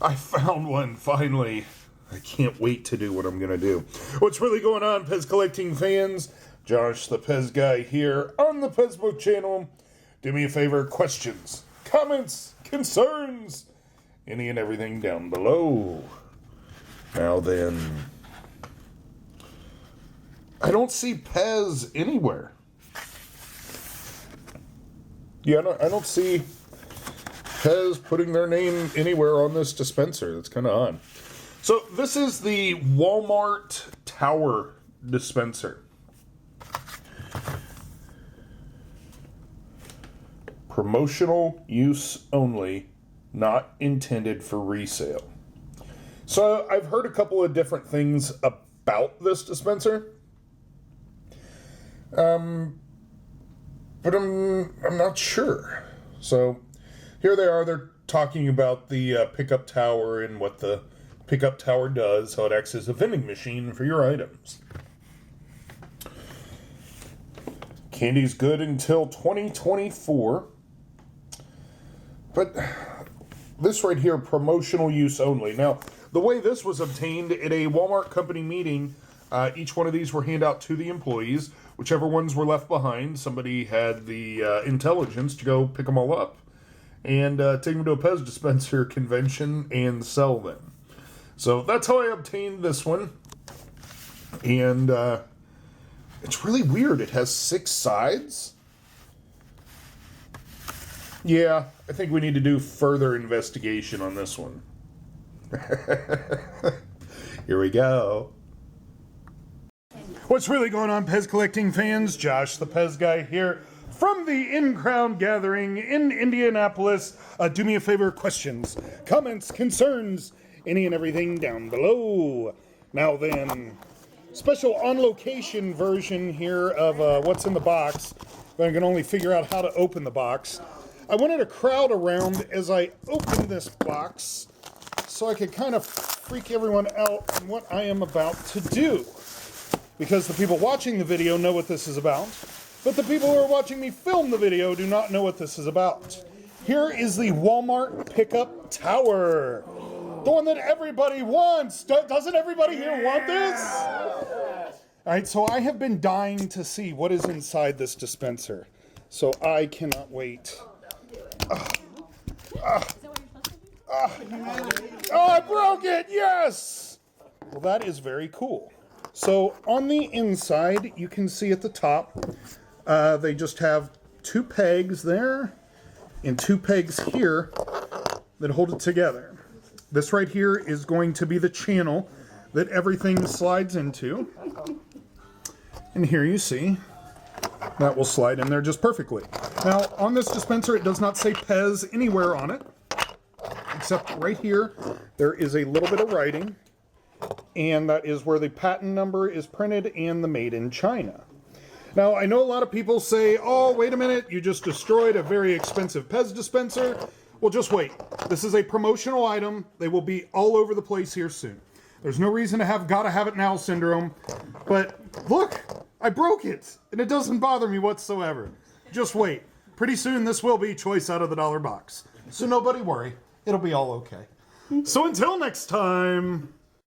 I found one, finally. I can't wait to do what I'm going to do. What's really going on, PEZ collecting fans? Josh, the PEZ guy here on the PEZbook channel. Do me a favor, questions, comments, concerns, any and everything down below. Now then, I don't see PEZ anywhere. Yeah, I don't see PEZ putting their name anywhere on this dispenser. That's kind of odd. So this is the Walmart Tower dispenser. Promotional use only, not intended for resale. So I've heard a couple of different things about this dispenser. But I'm not sure. So here they are. They're talking about the pickup tower and what the pickup tower does, how it acts as a vending machine for your items. Candy's good until 2024. But this right here, promotional use only. Now, the way this was obtained at a Walmart company meeting, each one of these were handed out to the employees. Whichever ones were left behind, somebody had the intelligence to go pick them all up and take them to a PEZ dispenser convention and sell them. So that's how I obtained this one. And it's really weird. It has 6 sides. Yeah, I think we need to do further investigation on this one. Here we go. What's really going on, PEZ collecting fans? Josh, the PEZ guy here from the in-crowd gathering in Indianapolis. Do me a favor, questions, comments, concerns, any and everything down below. Now then, special on-location version here of what's in the box. But I can only figure out how to open the box. I wanted a crowd around as I opened this box so I could kind of freak everyone out on what I am about to do. Because the people watching the video know what this is about, but the people who are watching me film the video do not know what this is about. Here is the Walmart Pickup Tower. The one that everybody wants. Doesn't everybody here want this? All right, so I have been dying to see what is inside this dispenser. So I cannot wait. Oh, I broke it, yes! Well, that is very cool. So on the inside, you can see at the top, they just have 2 pegs there and 2 pegs here that hold it together. This right here is going to be the channel that everything slides into. And here you see, that will slide in there just perfectly. Now, on this dispenser, it does not say PEZ anywhere on it, except right here, there is a little bit of writing. And that is where the patent number is printed and the made in China. Now, I know a lot of people say, oh, wait a minute, you just destroyed a very expensive PEZ dispenser. Well, just wait. This is a promotional item. They will be all over the place here soon. There's no reason to have gotta have it now syndrome. But look, I broke it, and it doesn't bother me whatsoever. Just wait. Pretty soon this will be choice out of the dollar box. So nobody worry. It'll be all okay. So until next time.